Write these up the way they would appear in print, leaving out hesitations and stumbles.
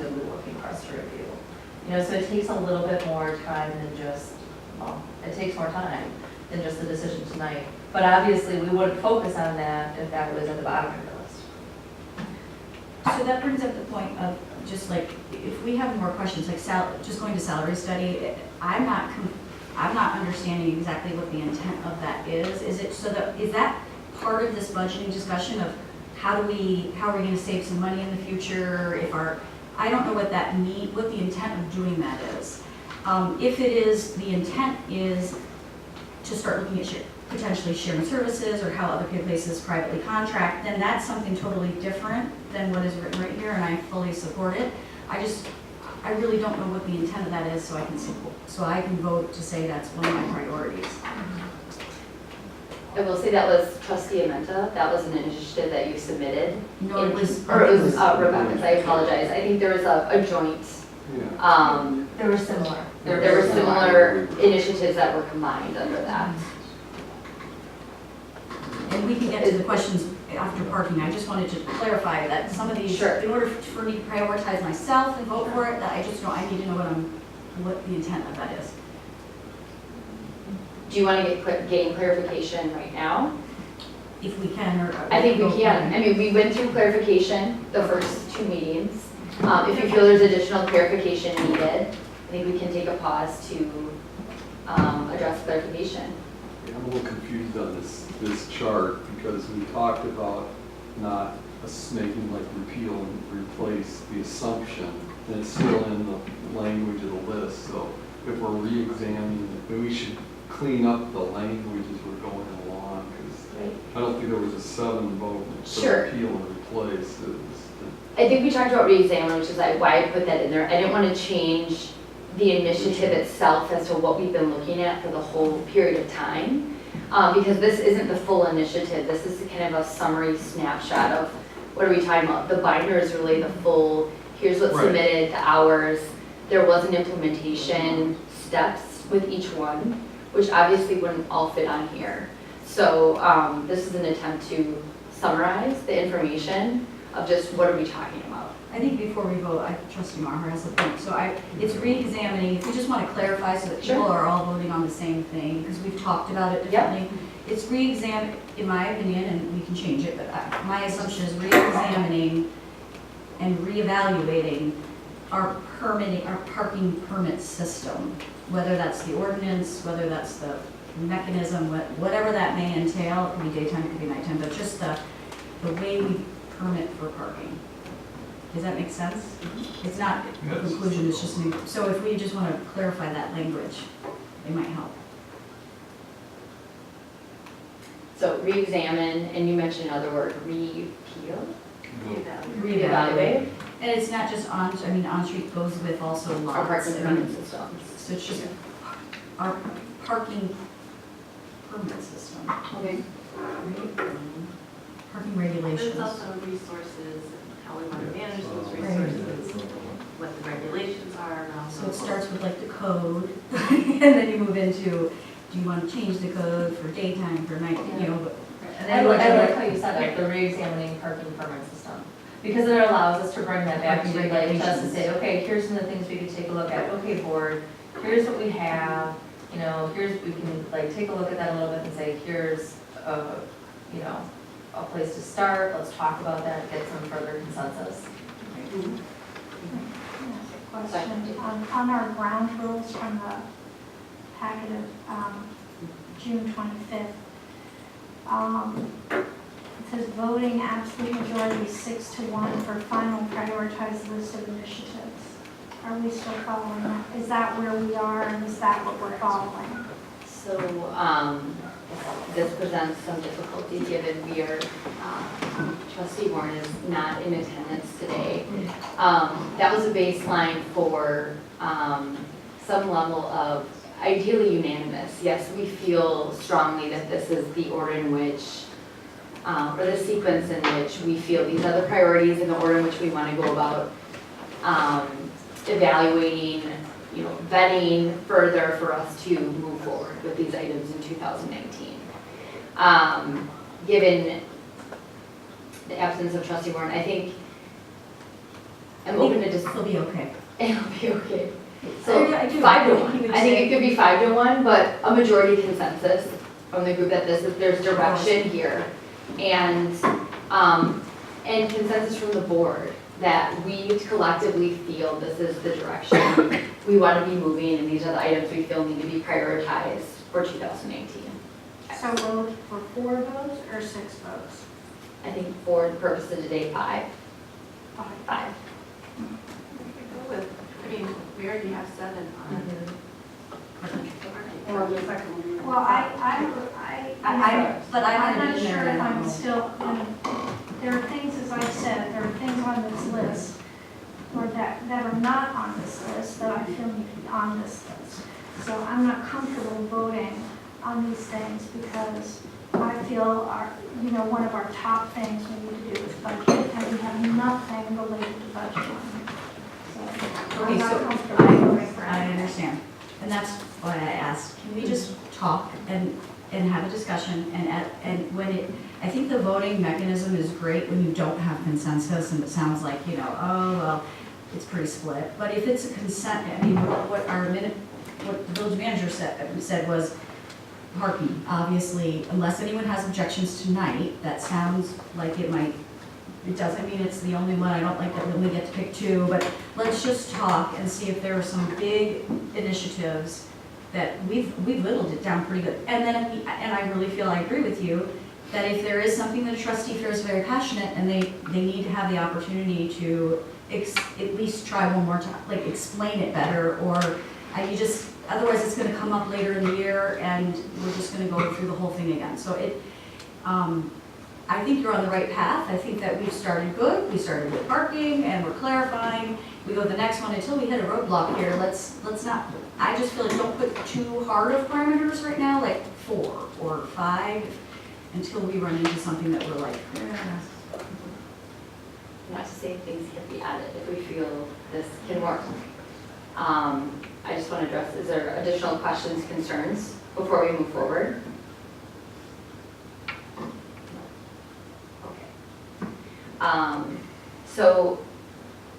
presumptively looking for us to review. You know, so it takes a little bit more time than just, well, it takes more time than just the decision tonight. But obviously, we wouldn't focus on that if that was at the bottom of your list. So that brings up the point of just like, if we have more questions, like just going to salary study, I'm not understanding exactly what the intent of that is. Is it so that, is that part of this budgeting discussion of how are we going to save some money in the future? I don't know what that what the intent of doing that is. If it is, the intent is to start looking at potentially sharing services or how other places privately contract, then that's something totally different than what is written right here, and I fully support it. I really don't know what the intent of that is, so I can vote to say that's one of my priorities. I will say that was Trustee Amenta. That was an initiative that you submitted. No, it was Rebecca's. I apologize. I think there was a joint. Yeah. They were similar. There were similar initiatives that were combined under that. And we can get to the questions after parking. I just wanted to clarify that some of these, Sure. in order for me to prioritize myself and vote for it, that I just know I need to know what the intent of that is. Do you want to gain clarification right now? If we can, or I think we can. I mean, we went through clarification the first 2 meetings. If you feel there's additional clarification needed, I think we can take a pause to address clarification. I'm a little confused on this chart because we talked about not us making like repeal and replace the assumption, and it's still in the language of the list. So if we're re-examining it, maybe we should clean up the language as we're going along, because I don't think there was a 7 vote for Sure. repeal and replace. I think we talked about re-examine, which is why I put that in there. I didn't want to change the initiative itself as to what we've been looking at for the whole period of time, because this isn't the full initiative. This is kind of a summary snapshot of what are we talking about. The binder is really the full, here's what's submitted, the hours. There was an implementation steps with each one, which obviously wouldn't all fit on here. So this is an attempt to summarize the information of just what are we talking about. I think before we vote, Trustee Maher has a point. So it's re-examining, if we just want to clarify so that people are all voting on the same thing, because we've talked about it differently. It's re-examine, in my opinion, and we can change it, but my assumption is re-examining and reevaluating our parking permit system, whether that's the ordinance, whether that's the mechanism, whatever that may entail. It could be daytime, it could be nighttime, but just the way we permit for parking. Does that make sense? It's not a conclusion, it's just new. So if we just want to clarify that language, it might help. So re-examine, and you mentioned another word, repeal? Reevaluate. And it's not just on-street goes with also lots. Our parking permit systems. So it's just our parking permit system. Okay. Parking regulations. There's also resources, how we want to manage those resources, what the regulations are around. So it starts with like the code, and then you move into, do you want to change the code for daytime, for night, you know? And I like how you said that, the re-examining parking permit system. Because it allows us to bring that back to like, just to say, okay, here's some of the things we could take a look at. Okay, board, here's what we have, you know, we can like take a look at that a little bit and say, here's a place to start, let's talk about that, get some further consensus. Question, on our ground rules from the packet of June 25th, it says voting absolute majority 6-1 for final prioritized list of initiatives. Are we still following that? Is that where we are, and is that what we're following? So this presents some difficulty given we are, Trustee Warren is not in attendance today. That was a baseline for some level of ideally unanimous. Yes, we feel strongly that this is the order in which, or the sequence in which we feel these are the priorities and the order in which we want to go about evaluating, vetting further for us to move forward with these items in 2019. Given the absence of Trustee Warren, I think am open to just, It'll be okay. it'll be okay. I So do. I 5 to think he 1. would I think say- it could be 5 to 1, but a majority consensus from the group that there's direction here. And consensus from the board that we collectively feel this is the direction we want to be moving, and these are the items we feel need to be prioritized for 2018. So vote for 4 votes or 6 votes? I think for the purpose of today, 5. 5. Go with, I mean, we already have 7 on. Well, But I I'm wanted not it in there. sure and if I don't I'm know. still, there are things, as I said, there are things on this list, or that are not on this list, that I feel need to be on this list. So I'm not comfortable voting on these things because I feel one of our top things we need to do is budget, and we have nothing related to budget on here. So Okay, I'm not so comfortable voting for I any. understand. And that's why I asked, can we just talk and have a discussion and when I think the voting mechanism is great when you don't have consensus and it sounds like, oh, well, it's pretty split. But if it's a consent, I mean, what the village manager said was parking. Obviously, unless anyone has objections tonight, that sounds like it doesn't mean it's the only one. I don't like that we only get to pick 2, but let's just talk and see if there are some big initiatives that we've whittled it down pretty good. And then, and I really feel I agree with you, that if there is something that a trustee feels very passionate and they need to have the opportunity to at least try one more time, like explain it better, or otherwise it's gonna come up later in the year and we're just gonna go through the whole thing again. So I think you're on the right path. I think that we've started good. We started with parking and we're clarifying. We go to the next one until we hit a roadblock here. Let's not, I just feel like don't put too hard of parameters right now, like 4 or 5, until we run into something that we're like, Not to say things can be added if we feel this can work. I just want to address, is there additional questions, concerns before we move forward? Okay. So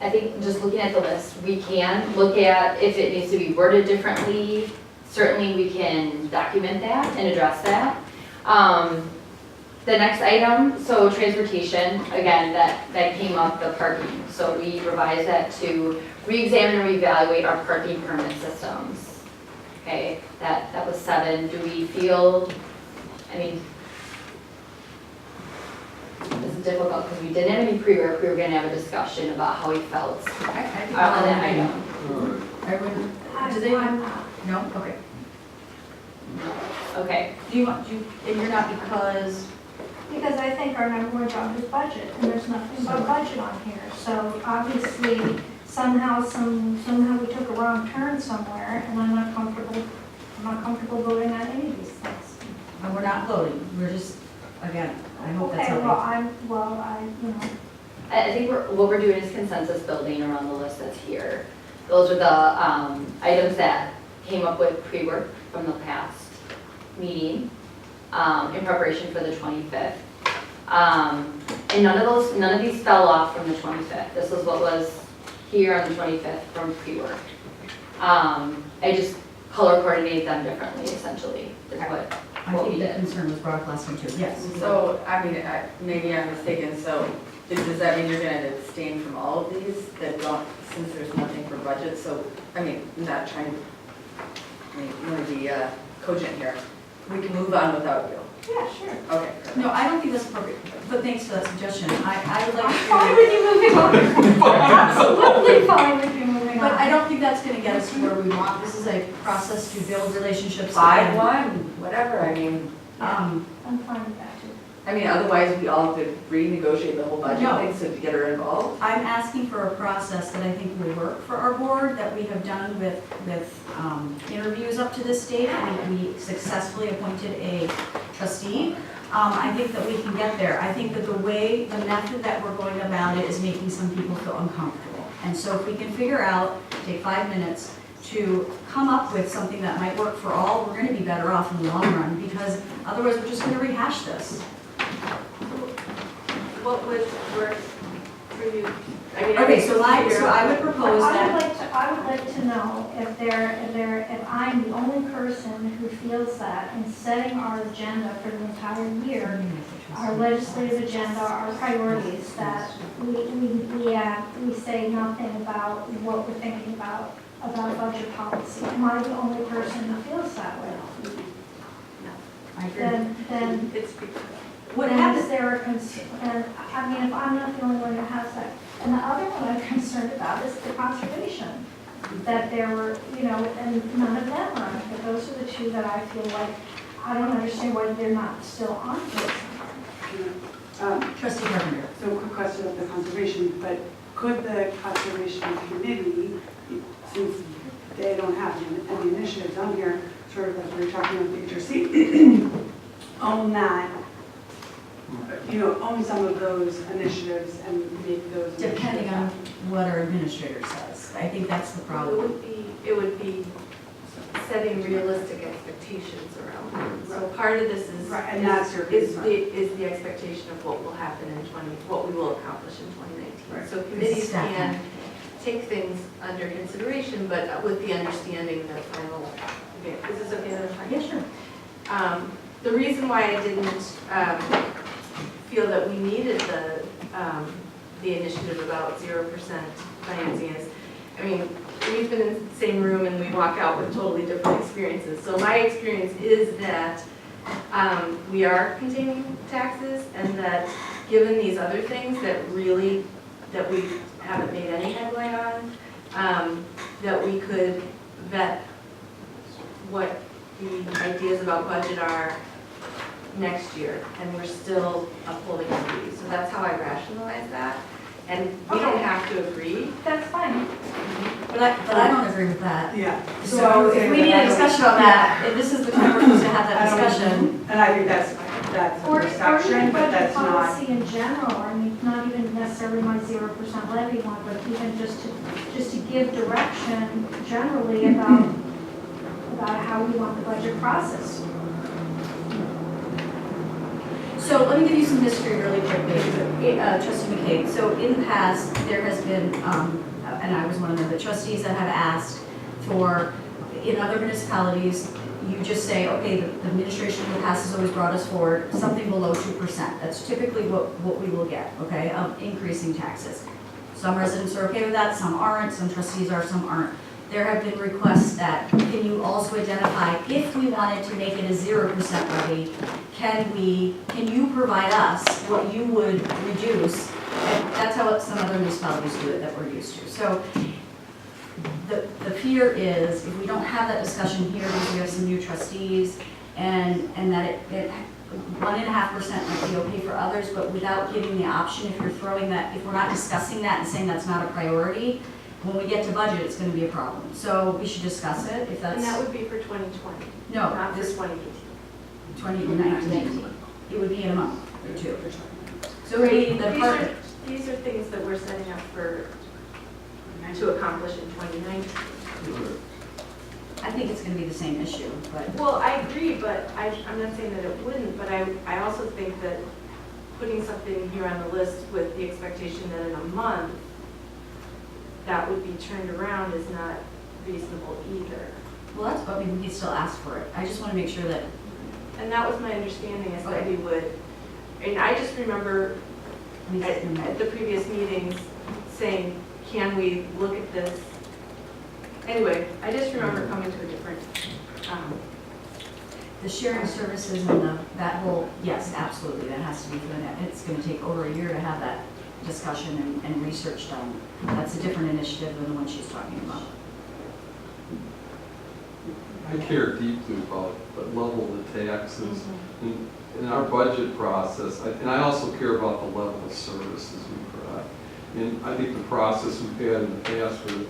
I think just looking at the list, we can look at if it needs to be worded differently. Certainly we can document that and address that. The next item, so transportation, again, that came up, the parking. So we revised that to re-examine and reevaluate our parking permit systems. Okay, that was 7. Do we feel, I mean, this is difficult because we didn't have any pre-work. We were going to have a discussion about how we felt on that item. I wouldn't, I'm do they, not. no, okay. Okay, And you're not because, Because I think our number 1 job is budget, and there's nothing but budget on here. So obviously, somehow we took a wrong turn somewhere, and I'm not comfortable voting on any of these things. and we're not voting, we're just, again, I hope that's Okay, okay. I think what we're doing is consensus building around the list that's here. Those are the items that came up with pre-work from the past meeting in preparation for the 25th. And none of these fell off from the 25th. This is what was here on the 25th from pre-work. I just color coordinated them differently, essentially, is I what we think the did. concern was brought up last time too, yes. So, I mean, maybe I'm mistaken, so does that mean you're gonna abstain from all of these that don't, since there's nothing for budget? So, I mean, I'm not trying to be cogent here. We can move on without you. Yeah, sure. Okay. perfect. No, I don't think that's appropriate, but thanks for that suggestion. I would like I'm to. fine with you moving on. I'm absolutely fine with you moving on. But I don't think that's gonna get us to where we want. This is a process to build relationships. 5-1, whatever, I mean, Um, I'm fine with that too. I mean, otherwise we all have to renegotiate the whole budget No. thing so to get her involved. I'm asking for a process that I think will work for our board, that we have done with interviews up to this date. We successfully appointed a trustee. I think that we can get there. I think that the method that we're going about it is making some people feel uncomfortable. And so if we can figure out, take 5 minutes to come up with something that might work for all, we're gonna be better off in the long run, because otherwise we're just gonna rehash this. What would work for you I mean, Okay, so I would propose I would that, like to, I would like to know if I'm the only person who feels that in setting our agenda for the entire year, our legislative agenda, our priorities, that we say nothing about what we're thinking about budget policy. Am I the only person who feels that way? I agree. Then It's because What then happens, is there a concern, I mean, if I'm not the only one who has that. And the other one I'm concerned about is the conservation, that there were, and none of them are on it, but those are the two that I feel like, I don't understand why they're not still on here somewhere. trustee Carpenter. So quick question of the conservation, but could the conservation committee, since they don't have any initiatives on here, sort of like we were talking about HRC, own that, own some of those initiatives and make those. Depending on initiatives what our administrator says. I think that's the problem. it would be setting realistic expectations around it. So part of this is, Right, and that's your is concern. the expectation of what will happen in what we will accomplish in 2019. Right. So committees Staff can time. take things under consideration, but with the understanding that final, okay, is this okay that I'm fine? Yeah, sure. The reason why I didn't feel that we needed the initiative about 0% financing is, I mean, we've been in the same room and we walk out with totally different experiences. So my experience is that we are containing taxes and that given these other things that we haven't made any headway on, that we could vet what the ideas about budget are next year, and we're still upholding our duties. So that's how I rationalize that. And we don't Okay. have to agree. That's fine. But I don't agree with that. Yeah. I So would say if we need that a I don't- discussion on that, if this is the time we're supposed to have that I don't- discussion, And I think that's a Or perception, even but budget that's not. policy in general, I mean, not even necessarily my 0% levy one, but even just to give direction generally about how we want the budget process. so let me give you some history really quickly. Trustee McCabe, so in the past, there has been, and I was one of them, the trustees that have asked for, in other municipalities, you just say, okay, the administration in the past has always brought us forward something below 2%. That's typically what we will get, okay, of increasing taxes. Some residents are okay with that, some aren't, some trustees are, some aren't. There have been requests that, can you also identify, if we wanted to make it a 0% levy, can you provide us what you would reduce? And that's how some other municipalities do it that we're used to. So the fear is, if we don't have that discussion here, because we have some new trustees, and that it 1.5% might be okay for others, but without giving the option, if you're throwing that, if we're not discussing that and saying that's not a priority, when we get to budget, it's gonna be a problem. So we should discuss it, if And that that's, would be for 2020, no, not for this 2018. 2019. It would be in a month or two. So we, the part, These are things that we're setting up to accomplish in 2019. I think it's gonna be the same issue, but Well, I agree, but I'm not saying that it wouldn't, but I also think that putting something here on the list with the expectation that in a month, that would be turned around is not reasonable either. well, that's, I mean, we can still ask for it. I just wanna make sure that, And that was my understanding is that Okay. we would, and I just remember I mean, at the previous meetings saying, can we look at this? Anyway, I just remember coming to a different, the sharing services and that whole, yes, absolutely, that has to be for the net. It's gonna take over a year to have that discussion and research done. That's a different initiative than the one she's talking about. I care deeply about the level of the taxes in our budget process, and I also care about the level of services we provide. And I think the process we've had in the past where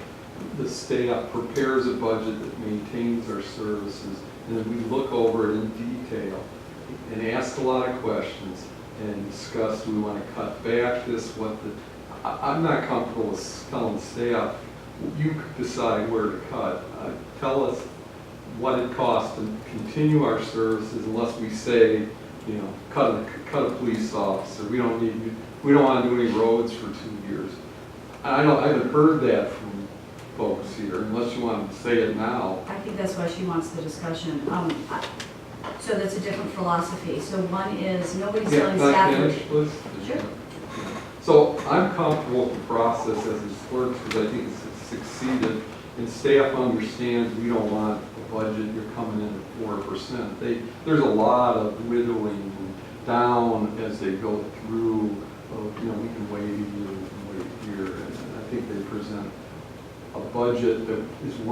the staff prepares a budget that maintains our services, and then we look over it in detail and ask a lot of questions and discuss, do we want to cut back this, I'm not comfortable with telling staff, you decide where to cut. Tell us what it costs to continue our services unless we say, cut a police officer. We don't want to do any roads for 2 years. I haven't heard that from folks here, unless you want to say it now. I think that's why she wants the discussion. So that's a different philosophy. So one is, nobody's Yeah, telling can I staff. finish, Liz? Sure. So I'm comfortable with the process as it works, because I think it's succeeded, and staff understands we don't want a budget, you're coming in at 4%. There's a lot of whittling down as they go through, we can wait a year, we can wait here, and I think they present a budget that is worth